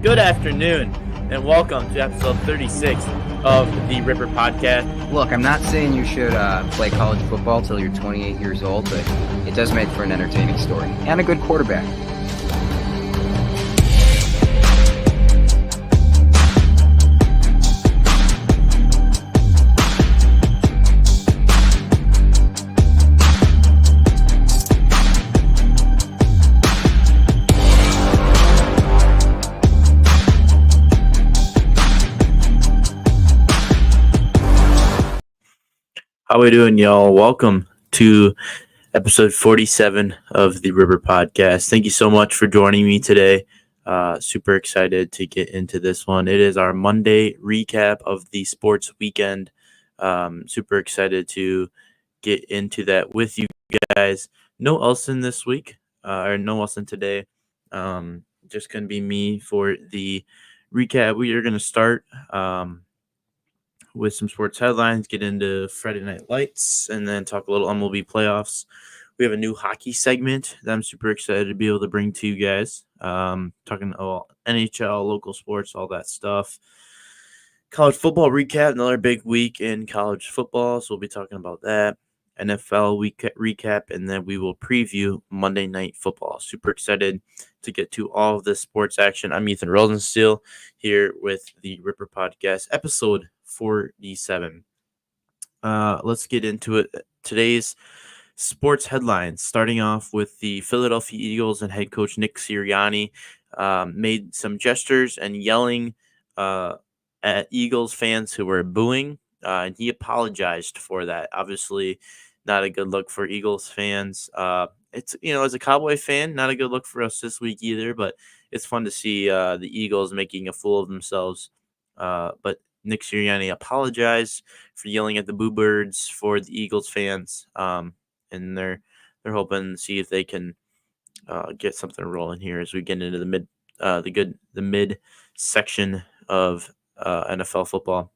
Good afternoon, and welcome to episode 36 of the RIPPER podcast. Look, I'm not saying you should play college football till you're 28 years old, but it does make for an entertaining story and a good quarterback. How we doing, y'all? Welcome to episode 47 of the RIPPER podcast. Thank you so much for joining me today. Super excited to get into this one. It is our Monday recap of the sports weekend. Super excited to get into that with you guys. No Elson this week, or no Elson today. Just going to be me for the recap. We are going to start with some sports headlines, get into Friday Night Lights, and then talk a little MLB Playoffs. We have a new hockey segment that I'm super excited to be able to bring to you guys. Talking NHL, local sports, all that stuff. College football recap, another big week in college football, so we'll be talking about that. NFL week recap, and then we will preview Monday Night Football. Super excited to get to all of this sports action. I'm Ethan Rosensteel here with the RIPPER Podcast, episode 47. Let's get into it. Today's sports headlines, starting off with the Philadelphia Eagles and head coach Nick Sirianni made some gestures and yelling at Eagles fans who were booing, and he apologized for that. Obviously, not a good look for Eagles fans. It's, as a Cowboy fan, not a good look for us this week either, but it's fun to see the Eagles making a fool of themselves. But Nick Sirianni apologized for yelling at the Boo Birds for the Eagles fans, and they're hoping to see if they can get something rolling here as we get into the mid section of NFL football.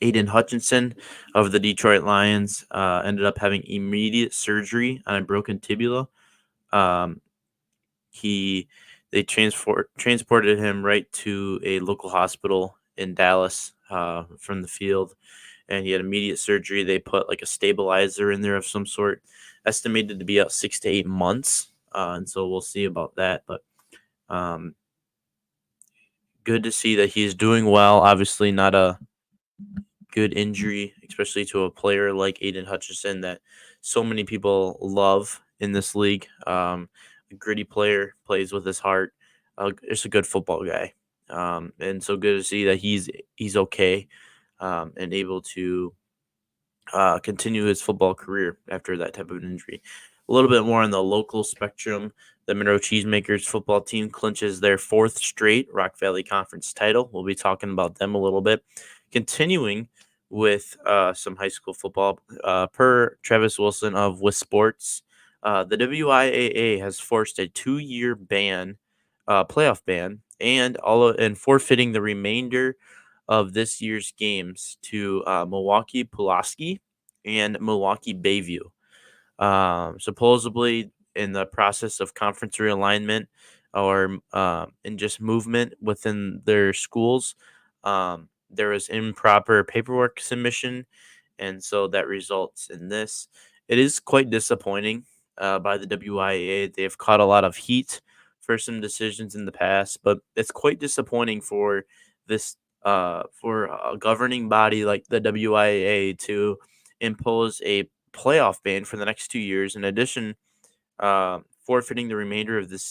Aiden Hutchinson of the Detroit Lions ended up having immediate surgery on a broken tibia. They transported him right to a local hospital in Dallas from the field, and he had immediate surgery. They put like a stabilizer in there of some sort, estimated to be out 6 to 8 months, and so we'll see about that. But good to see that he's doing well. Obviously, not a good injury, especially to a player like Aiden Hutchinson that so many people love in this league. A gritty player, plays with his heart. Just a good football guy. And so good to see that he's okay and able to continue his football career after that type of an injury. A little bit more on the local spectrum. The Monroe Cheesemakers football team clinches their 4th straight Rock Valley Conference title. We'll be talking about them a little bit. Continuing with some high school football, per Travis Wilson of With Sports, the WIAA has forced a 2-year playoff ban, and forfeiting the remainder of this year's games to Milwaukee Pulaski and Milwaukee Bayview. Supposedly in the process of conference realignment or in just movement within their schools, there was improper paperwork submission, and so that results in this. It is quite disappointing by the WIAA. They've caught a lot of heat for some decisions in the past, but it's quite disappointing for this for a governing body like the WIAA to impose a playoff ban for the next 2 years. In addition, forfeiting the remainder of this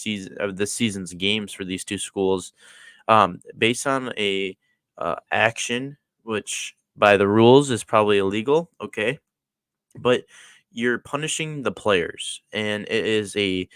season's games for these two schools, based on a action which by the rules is probably illegal. Okay, but you're punishing the players, and it is a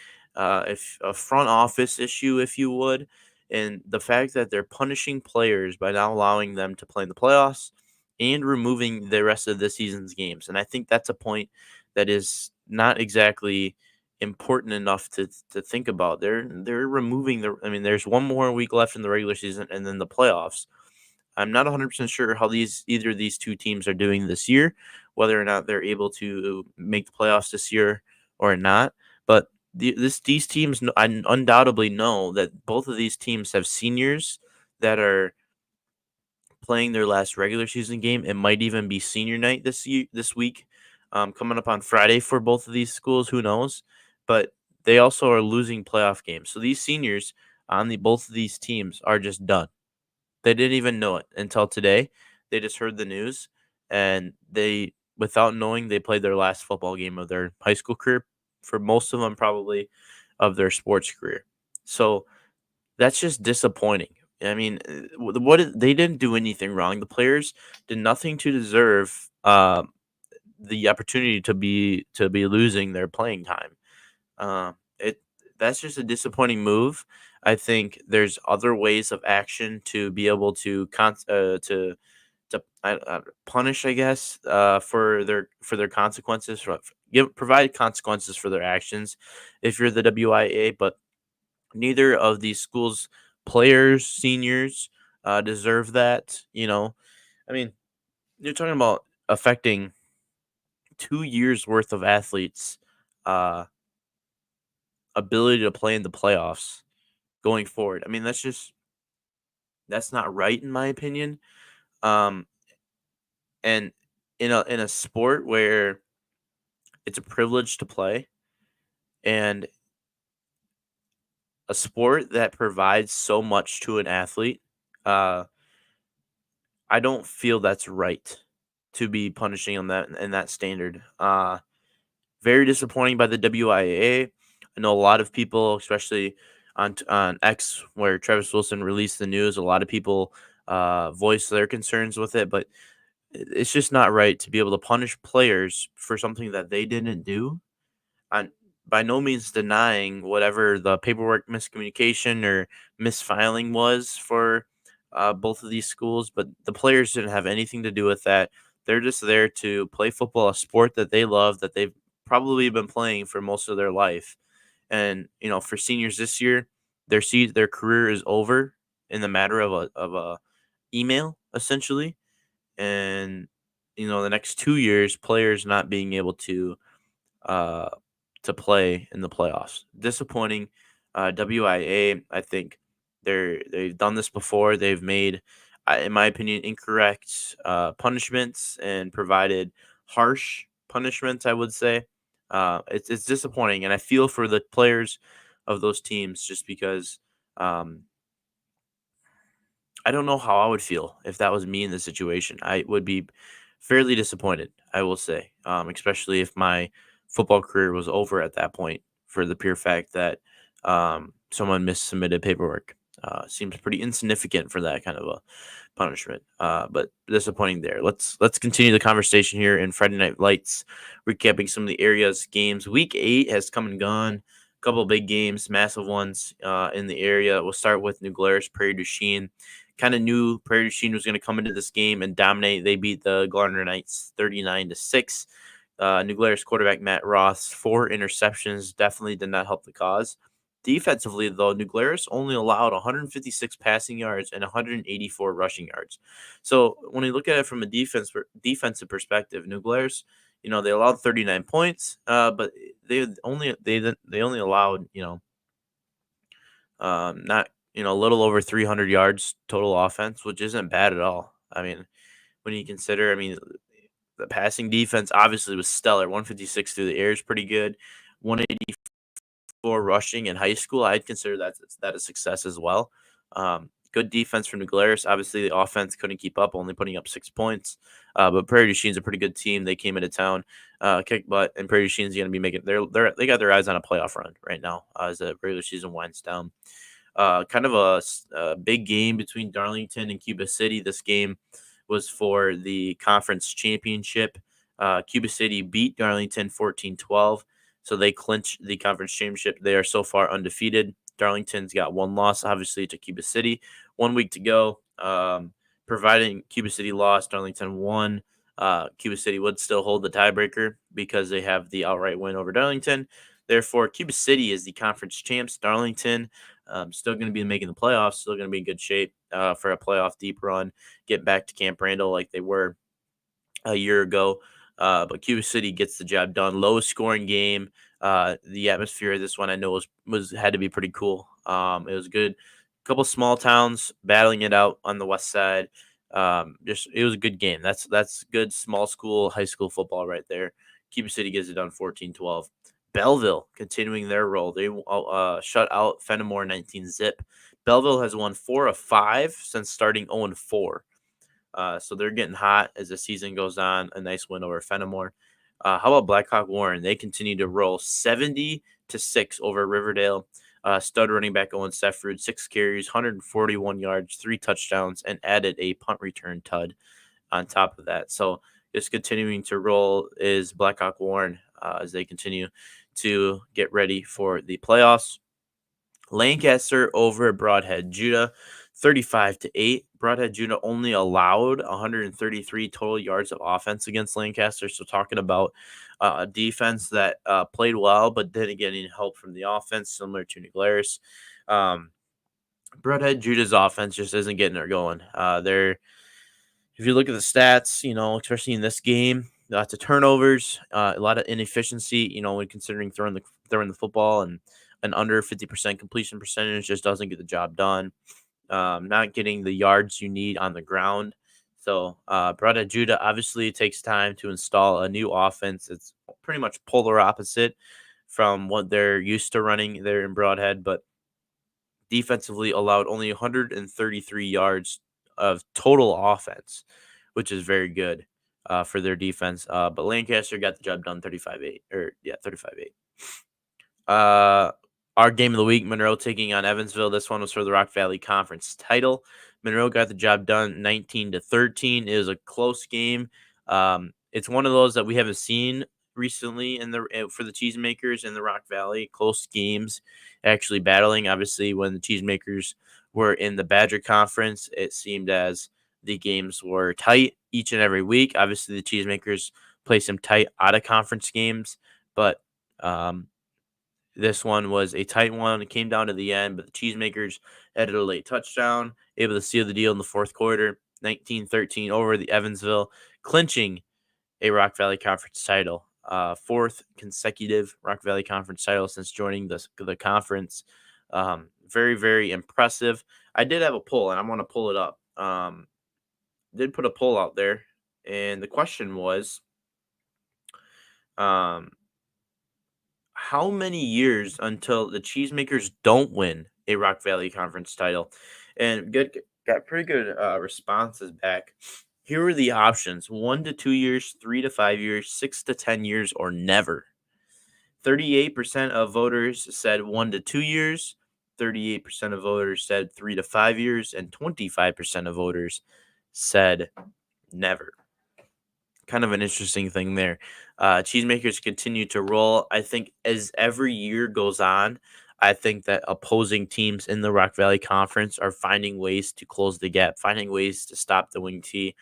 front office issue, if you would. And the fact that they're punishing players by not allowing them to play in the playoffs and removing the rest of the season's games. And I think that's a point that is not exactly important enough to think about. They're removing there's one more week left in the regular season and then the playoffs. I'm not 100% sure how either of these two teams are doing this year, whether or not they're able to make the playoffs this year or not. But these teams undoubtedly know that both of these teams have seniors that are playing their last regular season game. It might even be senior night this week, coming up on Friday for both of these schools. Who knows? But they also are losing playoff games. So these seniors on the both of these teams are just done. They didn't even know it until today. They just heard the news, and they, without knowing, they played their last football game of their high school career. For most of them, probably of their sports career. So that's just disappointing. I mean, they didn't do anything wrong. The players did nothing to deserve the opportunity to be losing their playing time. It That's just a disappointing move. I think there's other ways of action to be able to punish, I guess, for their consequences, provide consequences for their actions. If you're the WIA, but neither of these schools, players, seniors, deserve that. I mean, you're talking about affecting 2 years worth of athletes' uh, ability to play in the playoffs going forward. I mean, that's not right in my opinion. Um, and in a sport where it's a privilege to play, and a sport that provides so much to an athlete, uh, I don't feel that's right to be punishing on that and that standard. Very disappointing by the WIAA. I know a lot of people, especially on X, where Travis Wilson released the news. A lot of people voiced their concerns with it, but it's just not right to be able to punish players for something that they didn't do. I'm by no means denying whatever the paperwork miscommunication or misfiling was for both of these schools, but the players didn't have anything to do with that. They're just there to play football, a sport that they love, that they've probably been playing for most of their life. And for seniors this year, their career is over in the matter of a email essentially, and the next 2 years, players not being able uh, to play in the playoffs. Disappointing. WIA, I think they've done this before. They've made, in my opinion, incorrect punishments and provided harsh punishments, I would say. It's disappointing, and I feel for the players of those teams just because um, I don't know how I would feel if that was me in the situation. I would be fairly disappointed, I will say, especially if my football career was over at that point for the pure fact that someone missubmitted paperwork. Seems pretty insignificant for that kind of a punishment, but disappointing there. Let's continue the conversation here in Friday Night Lights, recapping some of the area's games. Week 8 has come and gone. A couple big games, massive ones in the area. We'll start with New Glarus, Prairie du Chien. Kind of knew Prairie du Chien was going to come into this game and dominate. They beat the Gardner Knights 39-6. New Glarus quarterback Matt Ross, 4 interceptions, definitely did not help the cause. Defensively, though, New Glarus only allowed 156 passing yards and 184 rushing yards. So when you look at it from a defensive perspective, New Glarus, they allowed 39 points, but they only allowed not a little over 300 yards total offense, which isn't bad at all. I mean, when you consider, the passing defense obviously was stellar. 156 through the air is pretty good. 184 rushing in high school, I'd consider that a success as well. Good defense from New Glarus. Obviously, the offense couldn't keep up, only putting up 6 points. But Prairie du Chien's a pretty good team. They came into town, kicked butt, and Prairie du Chien's going to be making they got their eyes on a playoff run right now as the regular season winds down. Kind of a big game between Darlington and Cuba City. This game was for the conference championship. Cuba City beat Darlington 14-12, so they clinched the conference championship. They are so far undefeated. Darlington's got one loss, obviously, to Cuba City. 1 week to go. Providing Cuba City lost, Darlington won. Cuba City would still hold the tiebreaker because they have the outright win over Darlington. Therefore, Cuba City is the conference champs. Darlington still going to be making the playoffs, still going to be in good shape for a playoff deep run, get back to Camp Randall like they were a year ago. But Cuba City gets the job done. Lowest scoring game The atmosphere of this one I know was had to be pretty cool. It was good. A couple small towns battling it out on the west side. Just it was a good game. That's good small school high school football right there. Cuba City gets it done 14-12. Belleville continuing their role. They shut out Fenimore 19-zip. Belleville has won 4 of 5 since starting 0-4. So they're getting hot as the season goes on. A nice win over Fenimore. How about Blackhawk Warren? They continue to roll 70-6 over Riverdale. Stud running back Owen Sefford, 6 carries, 141 yards, 3 touchdowns, and added a punt return tud on top of that. So just continuing to roll is Blackhawk Warren as they continue to get ready for the playoffs. Lancaster over at Broadhead Judah, 35-8. Broadhead Judah only allowed 133 total yards of offense against Lancaster. So talking about a defense that played well, but didn't get any help from the offense, similar to New Glarus. Broadhead Judah's offense just isn't getting her going. If you look at the stats, especially in this game, lots of turnovers, a lot of inefficiency. When considering throwing the football, and an under 50% completion percentage just doesn't get the job done. Not getting the yards you need on the ground. So Broadhead Judah obviously takes time to install a new offense. It's pretty much polar opposite from what they're used to running there in Broadhead, but defensively allowed only 133 yards of total offense, which is very good for their defense. But Lancaster got the job done 35-8. 35-8. Our game of the week, Monroe taking on Evansville. This one was for the Rock Valley Conference title. Monroe got the job done 19-13. It was a close game. It's one of those that we haven't seen recently for the Cheesemakers in the Rock Valley. Close games actually battling. Obviously, when the Cheesemakers were in the Badger Conference, it seemed as the games were tight each and every week. Obviously, the Cheesemakers play some tight out-of-conference games, but this one was a tight one. It came down to the end, but the Cheesemakers added a late touchdown, able to seal the deal in the fourth quarter, 19-13 over the Evansville, clinching a Rock Valley Conference title. Fourth consecutive Rock Valley Conference title since joining the conference. Very, very impressive. I did have a poll, and I'm going to pull it up. Did put a poll out there, and the question was, how many years until the Cheesemakers don't win a Rock Valley Conference title? And got pretty good responses back. Here are the options: 1 to 2 years, 3 to 5 years, 6 to 10 years, or never. 38% of voters said 1 to 2 years. 38% of voters said 3 to 5 years, and 25% of voters said never. Kind of an interesting thing there. Cheesemakers continue to roll. I think as every year goes on, I think that opposing teams in the Rock Valley Conference are finding ways to close the gap, finding ways to stop the wing T.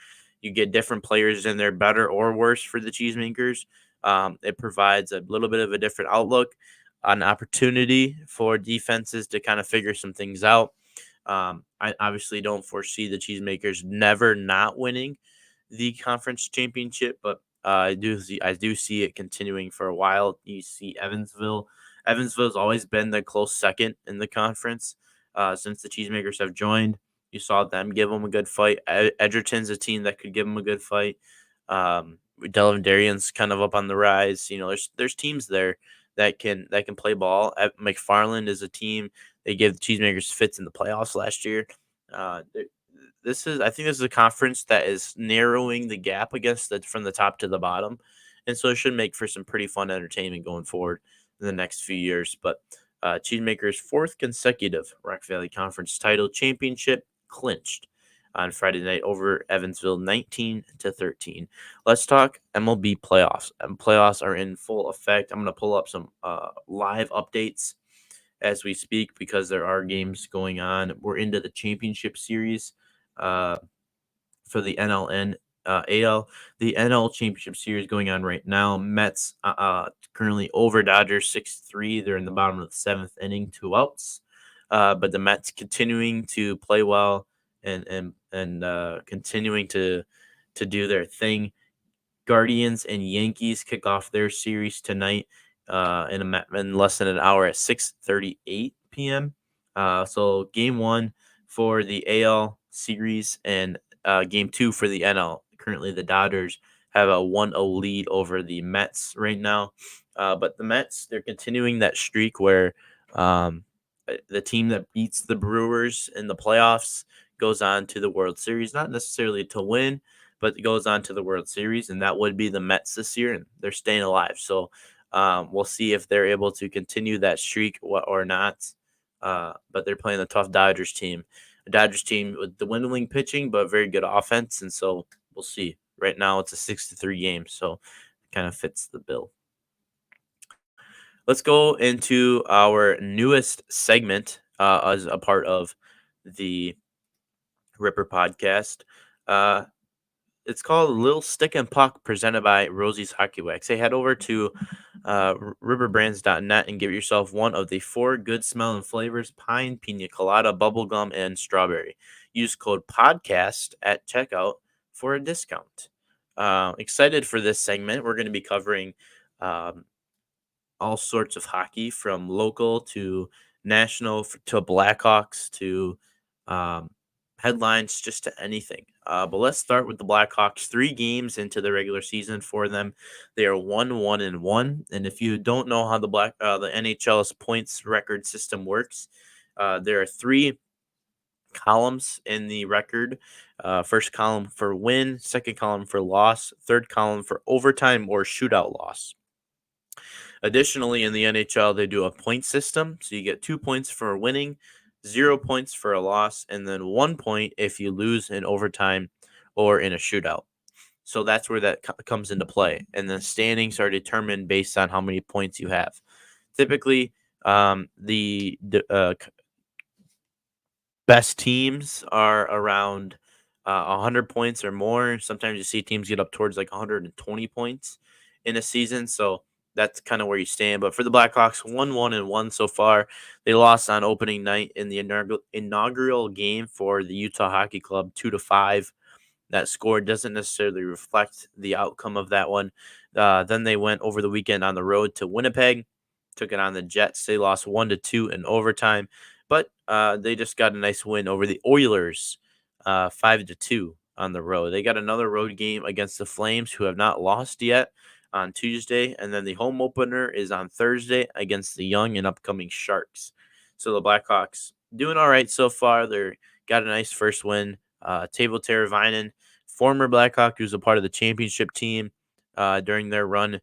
You get different players in there, better or worse for the Cheesemakers. It provides a little bit of a different outlook, an opportunity for defenses to kind of figure some things out. I obviously don't foresee the Cheesemakers never not winning the conference championship, but I do see it continuing for a while. You see Evansville. Evansville's always been the close second in the conference since the Cheesemakers have joined. You saw them give them a good fight. Edgerton's a team that could give them a good fight. Delavan Darien's kind of up on the rise. There's teams there that can play ball. McFarland is a team. They gave the Cheesemakers fits in the playoffs last year. I think this is a conference that is narrowing the gap from the top to the bottom, and so it should make for some pretty fun entertainment going forward in the next few years. But Cheesemakers' fourth consecutive Rock Valley Conference title championship clinched on Friday night over Evansville, 19-13. Let's talk MLB playoffs. Playoffs are in full effect. I'm going to pull up some live updates as we speak because there are games going on. We're into the championship series for the NL AL. The NL championship series going on right now. Mets currently over Dodgers 6-3. They're in the bottom of the seventh inning, 2 outs. But the Mets continuing to play well and continuing to do their thing. Guardians and Yankees kick off their series tonight. in less than an hour at 6:38 p.m. So game 1 for the AL series and game 2 for the NL. Currently, the Dodgers have a 1-0 lead over the Mets right now. But the Mets, they're continuing that streak where um, the team that beats the Brewers in the playoffs goes on to the World Series, not necessarily to win, but it goes on to the World Series, and that would be the Mets this year, and they're staying alive. So we'll see if they're able to continue that streak or not. But they're playing a tough Dodgers team. A Dodgers team with the dwindling pitching, but very good offense, and so we'll see. Right now, it's a 6-3 game, so it kind of fits the bill. Let's go into our newest segment as a part of the Ripper podcast. It's called Little Stick and Puck, presented by Rosie's Hockey Wax. Hey, head over to ripperbrands.net and give yourself one of the 4 good smelling flavors: pine, pina colada, bubblegum, and strawberry. Use code podcast at checkout for a discount. Excited for this segment. We're going to be covering all sorts of hockey, from local to national to Blackhawks to um, headlines, just to anything. But let's start with the Blackhawks. 3 games into the regular season for them, they are 1-1-1. And if you don't know how the NHL's points record system works, there are 3 columns in the record. First column for win, second column for loss, third column for overtime or shootout loss. Additionally, in the NHL, they do a point system. So you get 2 points for winning, 0 points for a loss, and then 1 point if you lose in overtime or in a shootout. So that's where that comes into play. And the standings are determined based on how many points you have. Typically, the best teams are around 100 points or more. Sometimes you see teams get up towards like 120 points in a season. So that's kind of where you stand. But for the Blackhawks, 1-1-1 so far. They lost on opening night in the inaugural game for the Utah Hockey Club, 2-5. That score doesn't necessarily reflect the outcome of that one. Then they went over the weekend on the road to Winnipeg, took it on the Jets. They lost 1-2 in overtime, but they just got a nice win over the Oilers, 5-2 on the road. They got another road game against the Flames, who have not lost yet, on Tuesday, and then the home opener is on Thursday against the young and upcoming Sharks. So the Blackhawks doing all right so far. They got a nice first win. Teuvo Teravainen, former Blackhawk, who's a part of the championship team during their run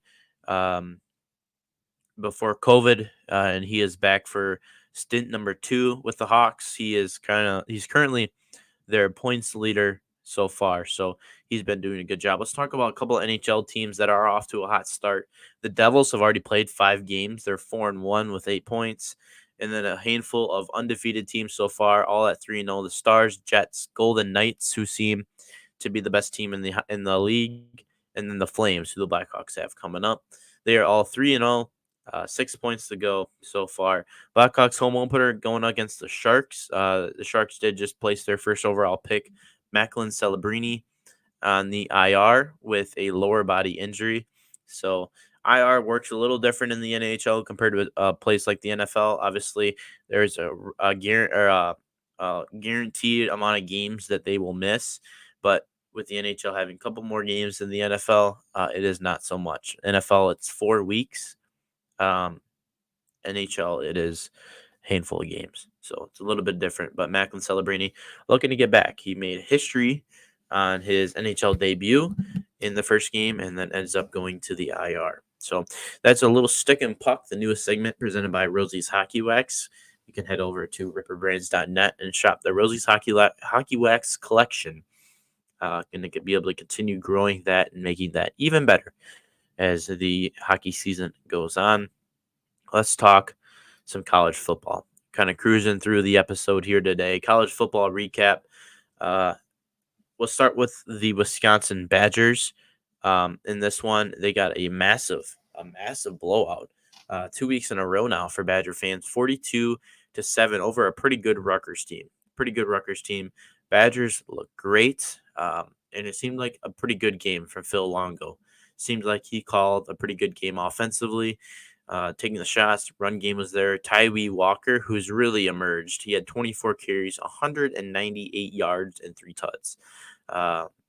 before COVID, and he is back for stint number 2 with the Hawks. He's currently their points leader so far, so he's been doing a good job. Let's talk about a couple of NHL teams that are off to a hot start. The Devils have already played 5 games. They're 4-1 with 8 points. And then a handful of undefeated teams so far, all at 3-0. The Stars, Jets, Golden Knights, who seem to be the best team in the league, and then the Flames, who the Blackhawks have coming up. They are all 3-0. 6 points to go so far. Blackhawks home opener going against the Sharks. The Sharks did just place their first overall pick, Macklin Celebrini, on the IR with a lower body injury. So IR works a little different in the NHL compared to a place like the NFL. Obviously, there's a guaranteed amount of games that they will miss, but with the NHL having a couple more games than the NFL, it is not so much. NFL, it's 4 weeks. NHL, it is a handful of games. So it's a little bit different. But Macklin Celebrini looking to get back. He made history on his NHL debut in the first game and then ends up going to the IR. So that's a little stick and puck, the newest segment presented by Rosie's Hockey Wax. You can head over to ripperbrands.net and shop the Rosie's Hockey Wax collection. Going to be able to continue growing that and making that even better as the hockey season goes on. Let's talk some college football. Kind of cruising through the episode here today. College football recap. We'll start with the Wisconsin Badgers. In this one, they got a massive blowout. 2 weeks in a row now for Badger fans. 42-7 over a pretty good Rutgers team. Badgers look great. And it seemed like a pretty good game for Phil Longo. Seemed like he called a pretty good game offensively. taking the shots. Run game was there. Tyree Walker, who's really emerged. He had 24 carries, 198 yards, and 3 tuds.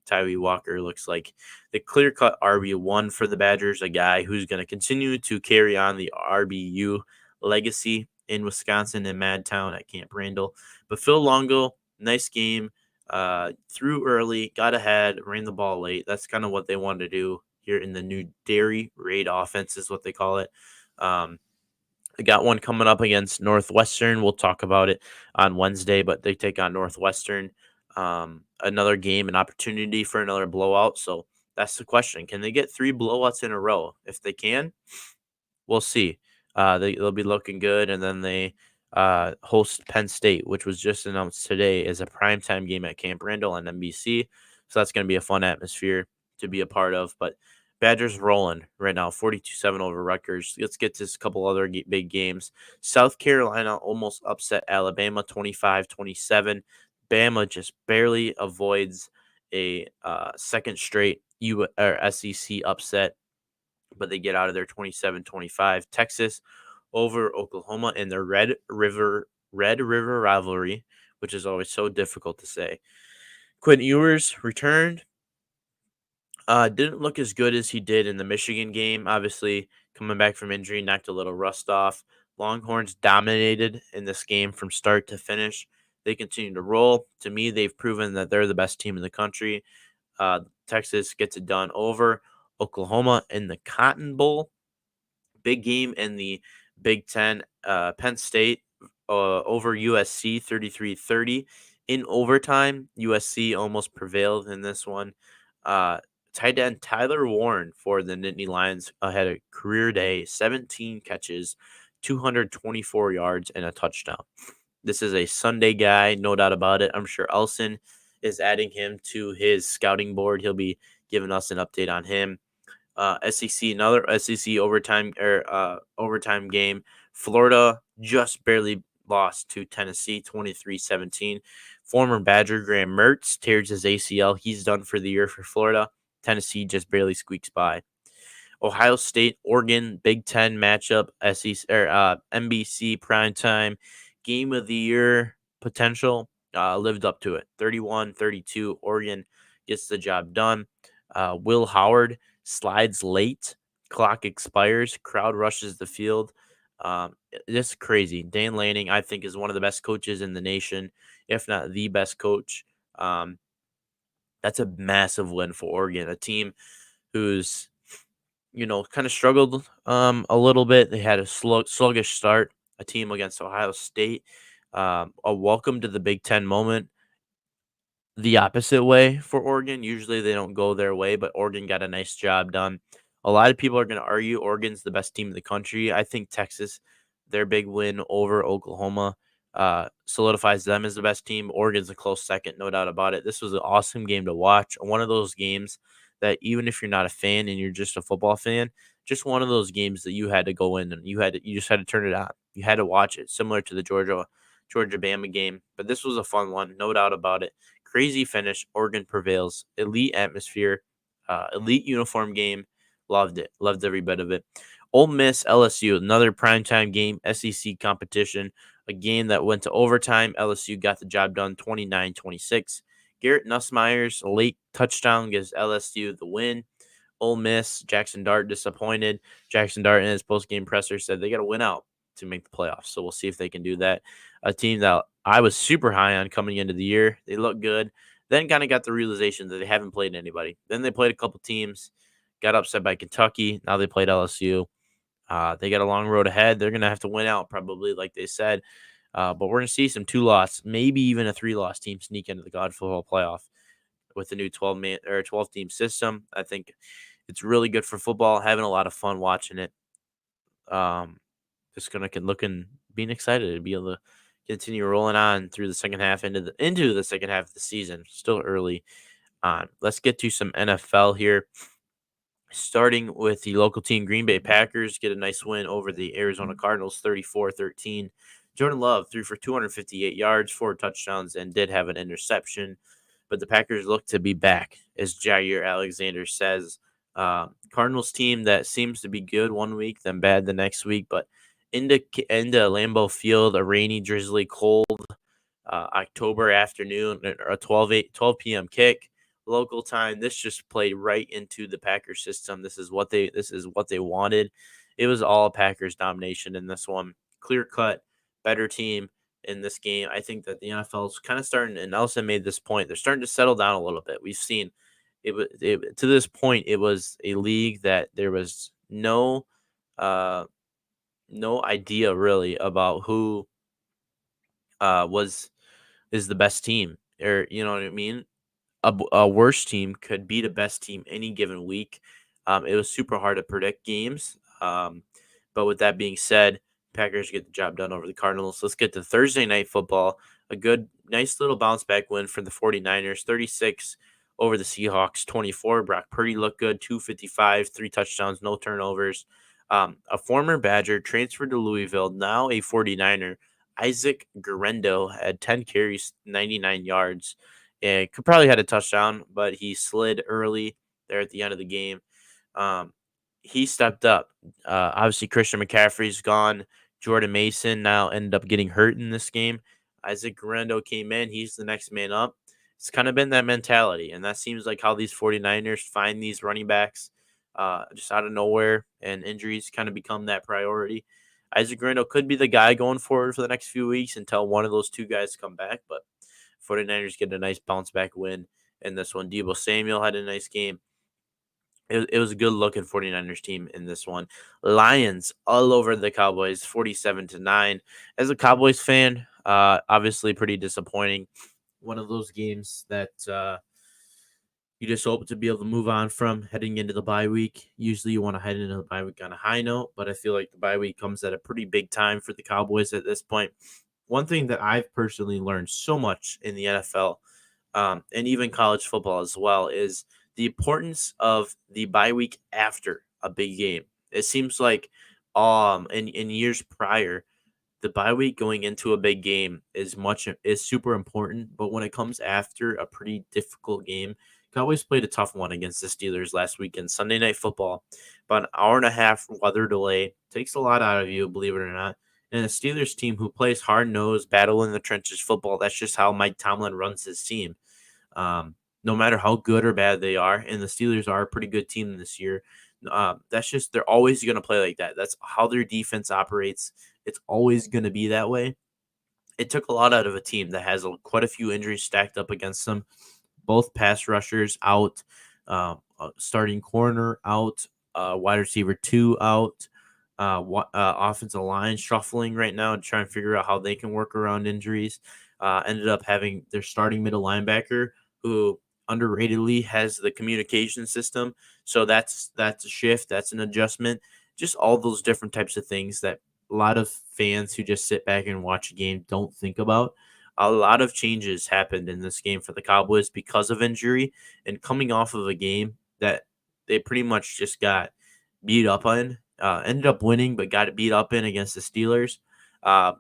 Tyree Walker looks like the clear-cut RB1 for the Badgers, a guy who's going to continue to carry on the RBU legacy in Wisconsin and Madtown at Camp Randall. But Phil Longo, nice game. Threw early, got ahead, ran the ball late. That's kind of what they wanted to do here in the new Dairy Raid offense is what they call it. I got one coming up against Northwestern. We'll talk about it on Wednesday, but they take on Northwestern. Another game, an opportunity for another blowout. So that's the question. Can they get 3 blowouts in a row? If they can, we'll see. They'll be looking good. And then they host Penn State, which was just announced today as a primetime game at Camp Randall on NBC. So that's going to be a fun atmosphere to be a part of. But Badgers rolling right now, 42-7 over Rutgers. Let's get to a couple other big games. South Carolina almost upset Alabama 25-27. Bama just barely avoids a second straight SEC upset, but they get out of there 27-25. Texas over Oklahoma in the Red River rivalry, which is always so difficult to say. Quinn Ewers returned. Didn't look as good as he did in the Michigan game. Obviously, coming back from injury, knocked a little rust off. Longhorns dominated in this game from start to finish. They continue to roll. To me, they've proven that they're the best team in the country. Texas gets it done over Oklahoma in the Cotton Bowl. Big game in the Big Ten. Penn State over USC 33-30. In overtime, USC almost prevailed in this one. Tight end Tyler Warren for the Nittany Lions had a career day, 17 catches, 224 yards, and a touchdown. This is a Sunday guy, no doubt about it. I'm sure Elson is adding him to his scouting board. He'll be giving us an update on him. SEC, another SEC overtime game. Florida just barely lost to Tennessee 23-17. Former Badger Graham Mertz tears his ACL. He's done for the year for Florida. Tennessee just barely squeaks by. Ohio State, Oregon, Big Ten matchup, NBC primetime, game of the year potential, lived up to it. 31-32, Oregon gets the job done. Will Howard slides late, clock expires, crowd rushes the field. It's crazy. Dan Lanning, I think, is one of the best coaches in the nation, if not the best coach. That's a massive win for Oregon, a team who's, kind of struggled a little bit. They had a sluggish start, a team against Ohio State. A welcome to the Big Ten moment. The opposite way for Oregon. Usually they don't go their way, but Oregon got a nice job done. A lot of people are going to argue Oregon's the best team in the country. I think Texas, their big win over Oklahoma, solidifies them as the best team. Oregon's a close second, no doubt about it. This was an awesome game to watch. One of those games that even if you're not a fan and you're just a football fan, just one of those games that you had to go in and you just had to turn it on. You had to watch it, similar to the Georgia Bama game. But this was a fun one, no doubt about it. Crazy finish. Oregon prevails. Elite atmosphere. Elite uniform game. Loved it. Loved every bit of it. Ole Miss, LSU, another primetime game, SEC competition. A game that went to overtime. LSU got the job done 29-26. Garrett Nussmeier's late touchdown gives LSU the win. Ole Miss, Jackson Dart disappointed. Jackson Dart in his postgame presser said they got to win out to make the playoffs. So we'll see if they can do that. A team that I was super high on coming into the year. They look good. Then kind of got the realization that they haven't played anybody. Then they played a couple teams, got upset by Kentucky. Now they played LSU. They got a long road ahead. They're going to have to win out probably, like they said. But we're going to see some 2-loss, maybe even a 3-loss team sneak into the God Football Playoff with the new 12-team system. I think it's really good for football. Having a lot of fun watching it. Just being excited to be able to continue rolling on through the second half into the second half of the season. Still early on. Let's get to some NFL here. Starting with the local team, Green Bay Packers get a nice win over the Arizona Cardinals, 34-13. Jordan Love threw for 258 yards, 4 touchdowns, and did have an interception. But the Packers look to be back, as Jair Alexander says. Cardinals team that seems to be good one week, then bad the next week, but into Lambeau Field, a rainy, drizzly, cold October afternoon, or a 12 p.m. kick local time. This just played right into the Packers system. This is what they wanted. It was all Packers domination in this one. Clear cut, better team in this game. I think that the NFL is kind of starting, and Nelson made this point. They're starting to settle down a little bit. We've seen to this point. It was a league that there was uh, no idea really about who was is the best team, or you know what I mean. A worse team could beat a best team any given week. It was super hard to predict games. But with that being said, Packers get the job done over the Cardinals. Let's get to Thursday night football. A good, nice little bounce back win for the 49ers, 36 over the Seahawks, 24. Brock Purdy looked good, 255, 3 touchdowns, no turnovers. A former Badger transferred to Louisville, now a 49er. Isaac Guerrero had 10 carries, 99 yards. And could probably had a touchdown, but he slid early there at the end of the game. He stepped up. Obviously, Christian McCaffrey's gone. Jordan Mason now ended up getting hurt in this game. Isaac Guerrero came in. He's the next man up. It's kind of been that mentality, and that seems like how these 49ers find these running backs just out of nowhere, and injuries kind of become that priority. Isaac Guerrero could be the guy going forward for the next few weeks until one of those two guys come back, but 49ers get a nice bounce back win in this one. Deebo Samuel had a nice game. It was a good looking 49ers team in this one. Lions all over the Cowboys, 47-9. As a Cowboys fan, obviously pretty disappointing. One of those games that you just hope to be able to move on from heading into the bye week. Usually you want to head into the bye week on a high note, but I feel like the bye week comes at a pretty big time for the Cowboys at this point. One thing that I've personally learned so much in the NFL, and even college football as well, is the importance of the bye week after a big game. It seems like in years prior, the bye week going into a big game is super important, but when it comes after a pretty difficult game, Cowboys played a tough one against the Steelers last weekend. Sunday Night Football, about an hour and a half weather delay takes a lot out of you, believe it or not. And a Steelers team who plays hard-nosed, battle in the trenches football. That's just how Mike Tomlin runs his team. No matter how good or bad they are, and the Steelers are a pretty good team this year. That's just they're always going to play like that. That's how their defense operates. It's always going to be that way. It took a lot out of a team that has quite a few injuries stacked up against them. Both pass rushers out, starting corner out, wide receiver 2 out, offensive line shuffling right now and trying to figure out how they can work around injuries. Ended up having their starting middle linebacker who underratedly has the communication system. So that's a shift. That's an adjustment. Just all those different types of things that a lot of fans who just sit back and watch a game don't think about. A lot of changes happened in this game for the Cowboys because of injury and coming off of a game that they pretty much just got beat up on. Ended up winning, but got it beat up in against the Steelers.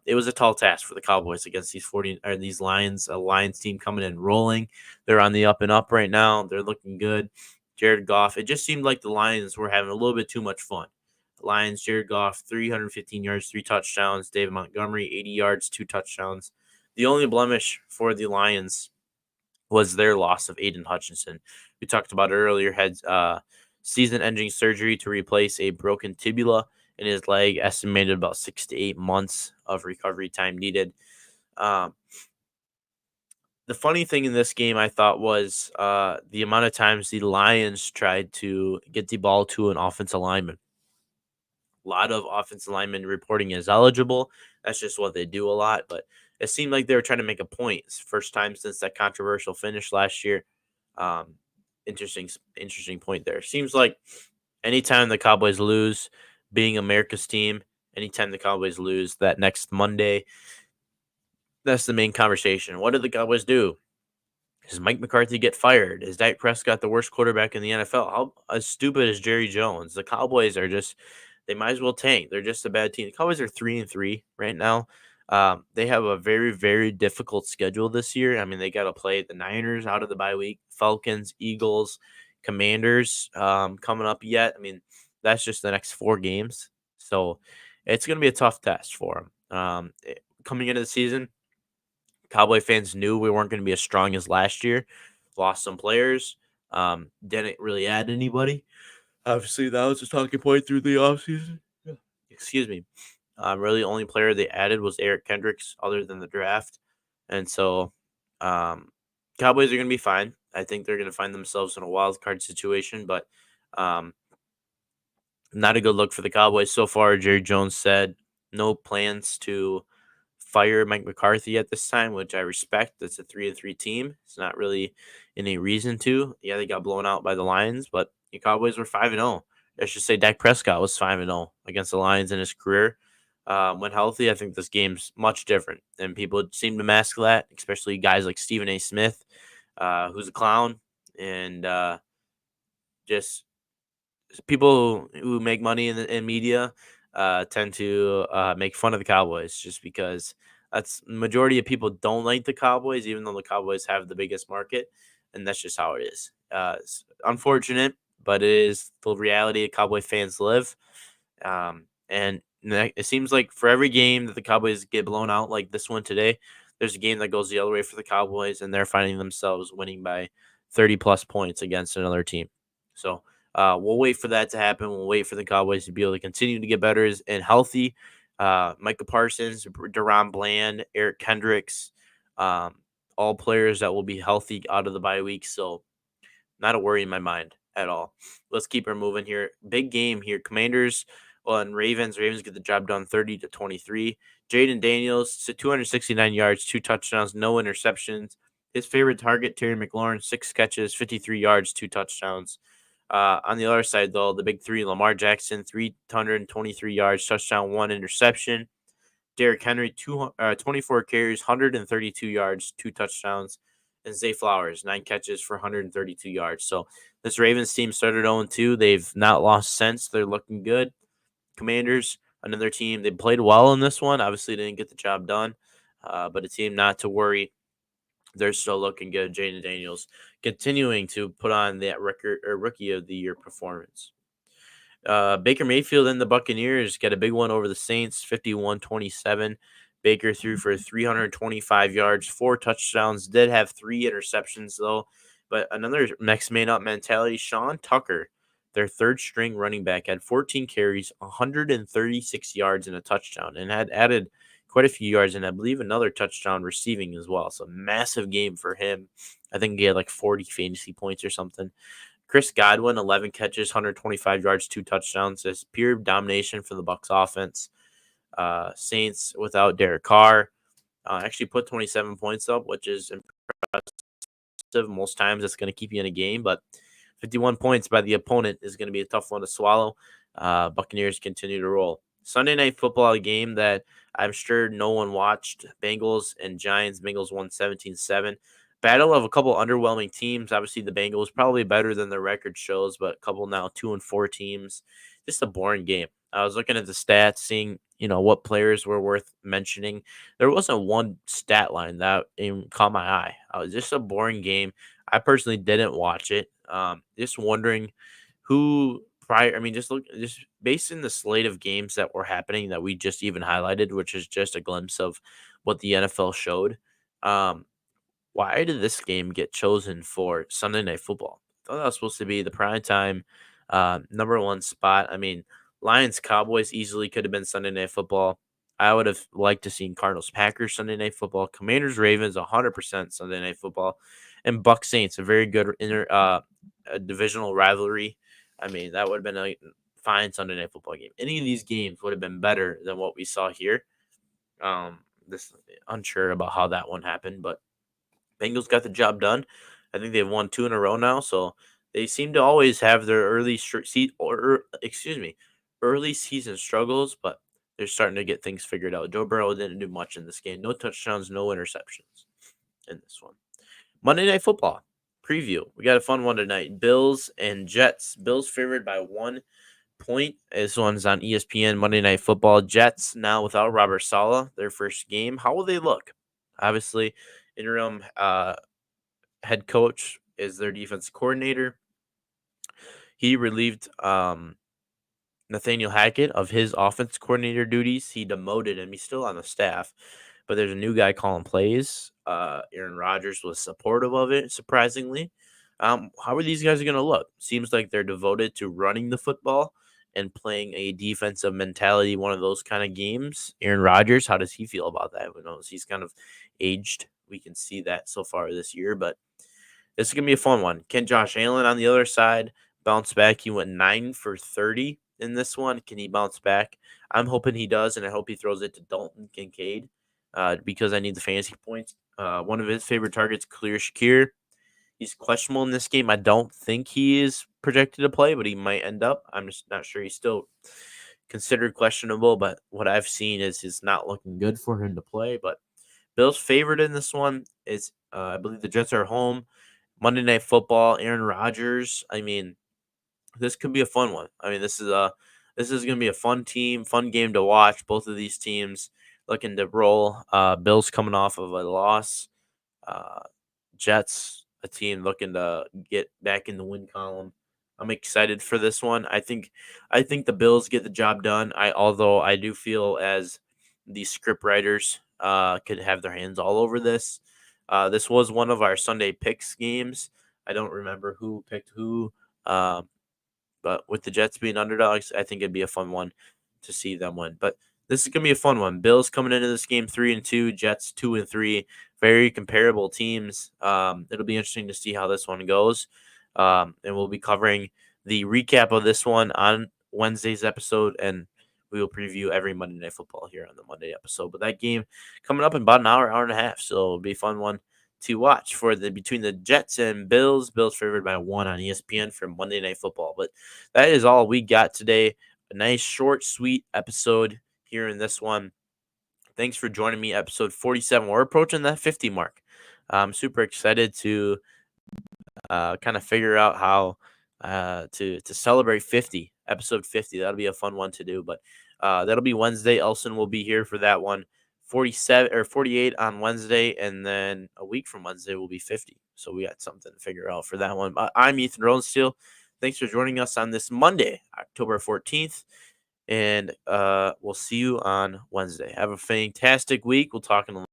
It was a tall task for the Cowboys against these Lions, a Lions team coming in rolling. They're on the up and up right now. They're looking good. Jared Goff. It just seemed like the Lions were having a little bit too much fun. Lions, Jared Goff, 315 yards, 3 touchdowns. David Montgomery, 80 yards, 2 touchdowns. The only blemish for the Lions was their loss of Aiden Hutchinson. We talked about it earlier, had season-ending surgery to replace a broken tibia in his leg, estimated about 6 to 8 months of recovery time needed. The funny thing in this game, I thought, was the amount of times the Lions tried to get the ball to an offensive lineman. A lot of offensive linemen reporting as eligible. That's just what they do a lot, but it seemed like they were trying to make a point. First time since that controversial finish last year. Interesting point there. Seems like anytime the Cowboys lose, being America's team, anytime the Cowboys lose that next Monday, that's the main conversation. What did the Cowboys do? Does Mike McCarthy get fired? Is Dak Prescott the worst quarterback in the NFL? How as stupid as Jerry Jones? The Cowboys are just, they might as well tank. They're just a bad team. The Cowboys are 3-3 right now. They have a very, very difficult schedule this year. I mean, they got to play the Niners out of the bye week, Falcons, Eagles, Commanders coming up yet. I mean, that's just the next 4 games. So it's going to be a tough test for them. Coming into the season, Cowboy fans knew we weren't going to be as strong as last year. Lost some players. Didn't really add anybody. Obviously, that was a talking point through the offseason. Yeah. Excuse me. Really, the only player they added was Eric Kendricks, other than the draft. And so, Cowboys are going to be fine. I think they're going to find themselves in a wild card situation, but um, not a good look for the Cowboys so far. Jerry Jones said no plans to fire Mike McCarthy at this time, which I respect. It's a 3-3 team. It's not really any reason to. Yeah, they got blown out by the Lions, but the Cowboys were 5-0. I should say Dak Prescott was 5-0 against the Lions in his career. When healthy, I think this game's much different, and people seem to mask that, especially guys like Stephen A. Smith, who's a clown, and just people who make money in media tend to make fun of the Cowboys just because that's majority of people don't like the Cowboys, even though the Cowboys have the biggest market, and that's just how it is. It's unfortunate, but it is the reality Cowboy fans live. And it seems like for every game that the Cowboys get blown out, like this one today, there's a game that goes the other way for the Cowboys, and they're finding themselves winning by 30 plus points against another team. So we'll wait for that to happen. We'll wait for the Cowboys to be able to continue to get better and healthy. Micah Parsons, Deron Bland, Eric Kendricks, all players that will be healthy out of the bye week. So not a worry in my mind at all. Let's keep her moving here. Big game here. Commanders and Ravens. Ravens get the job done 30-23. Jaden Daniels, 269 yards, 2 touchdowns, no interceptions. His favorite target, Terry McLaurin, 6 catches, 53 yards, 2 touchdowns. On the other side, though, the big three, Lamar Jackson, 323 yards, touchdown, 1 interception. Derrick Henry, 24 carries, 132 yards, 2 touchdowns. And Zay Flowers, 9 catches for 132 yards. So this Ravens team started 0-2. They've not lost since. They're looking good. Commanders, another team. They played well in this one. Obviously, didn't get the job done. But a team not to worry. They're still looking good. Jaden Daniels continuing to put on that record or rookie of the year performance. Baker Mayfield and the Buccaneers get a big one over the Saints, 51-27. Baker threw for 325 yards, 4 touchdowns, did have 3 interceptions, though. But another next man up mentality, Sean Tucker, their third string running back, had 14 carries, 136 yards, and a touchdown, and had added quite a few yards, and I believe another touchdown receiving as well. So massive game for him. I think he had like 40 fantasy points or something. Chris Godwin, 11 catches, 125 yards, 2 touchdowns. It's pure domination for the Bucs offense. Saints without Derek Carr actually put 27 points up, which is impressive. Most times it's going to keep you in a game, but 51 points by the opponent is going to be a tough one to swallow. Buccaneers continue to roll. Sunday Night Football, a game that I'm sure no one watched. Bengals and Giants. Bengals won 17-7. Battle of a couple underwhelming teams. Obviously, the Bengals probably better than their record shows, but a couple now 2-4 teams. Just a boring game. I was looking at the stats, seeing what players were worth mentioning. There wasn't one stat line that even caught my eye. It was just a boring game. I personally didn't watch it. Just wondering who prior. I mean, just based in the slate of games that were happening that we just even highlighted, which is just a glimpse of what the NFL showed. Why did this game get chosen for Sunday Night Football? I thought that was supposed to be the primetime number 1 spot. I mean, Lions Cowboys easily could have been Sunday Night Football. I would have liked to seen Cardinals Packers Sunday Night Football, Commanders Ravens 100% Sunday Night Football, and Bucs Saints, a very good a divisional rivalry. I mean, that would have been a fine Sunday Night Football game. Any of these games would have been better than what we saw here. This unsure about how that one happened, but Bengals got the job done. I think they've won 2 in a row now, so they seem to always have their early season struggles, but they're starting to get things figured out. Joe Burrow didn't do much in this game. No touchdowns, no interceptions in this one. Monday Night Football preview. We got a fun one tonight. Bills and Jets. Bills favored by 1 point. This one's on ESPN. Monday Night Football. Jets now without Robert Saleh, their first game. How will they look? Obviously, interim head coach is their defense coordinator. He relieved Nathaniel Hackett of his offense coordinator duties. He demoted him. He's still on the staff, but there's a new guy calling plays. Aaron Rodgers was supportive of it, surprisingly. How are these guys going to look? Seems like they're devoted to running the football and playing a defensive mentality, one of those kind of games. Aaron Rodgers, how does he feel about that? Who knows? He's kind of aged. We can see that so far this year, but this is going to be a fun one. Can Josh Allen on the other side bounce back? He went 9 for 30 in this one. Can he bounce back? I'm hoping he does, and I hope he throws it to Dalton Kincaid because I need the fantasy points. One of his favorite targets, Khalil Shakir. He's questionable in this game. I don't think he is projected to play, but he might end up. I'm just not sure. He's still considered questionable, but what I've seen is it's not looking good for him to play. But Bills' favorite in this one is, I believe the Jets are home. Monday Night Football, Aaron Rodgers. I mean, this could be a fun one. I mean, this is going to be a fun game to watch. Both of these teams looking to roll. Bills coming off of a loss. Jets, a team looking to get back in the win column. I'm excited for this one. I think the Bills get the job done. Although I do feel as the script writers could have their hands all over this. This was one of our Sunday picks games. I don't remember who picked who, but with the Jets being underdogs, I think it'd be a fun one to see them win. But this is gonna be a fun one. Bills coming into this game 3-2, Jets 2-3. Very comparable teams. It'll be interesting to see how this one goes. And we'll be covering the recap of this one on Wednesday's episode, and we will preview every Monday Night Football here on the Monday episode. But that game coming up in about an hour and a half, so it'll be a fun one to watch for between the Jets and Bills. Bills favored by 1 on ESPN for Monday Night Football. But that is all we got today. A nice, short, sweet episode here in this one. Thanks for joining me, episode 47. We're approaching that 50 mark. I'm super excited to kind of figure out how to celebrate 50, episode 50. That'll be a fun one to do, but that'll be Wednesday. Elson will be here for that one. 47 or 48 on Wednesday, and then a week from Wednesday will be 50. So we got something to figure out for that one. I'm Ethan Rosensteel. Thanks for joining us on this Monday, October 14th, and we'll see you on Wednesday. Have a fantastic week. We'll talk in a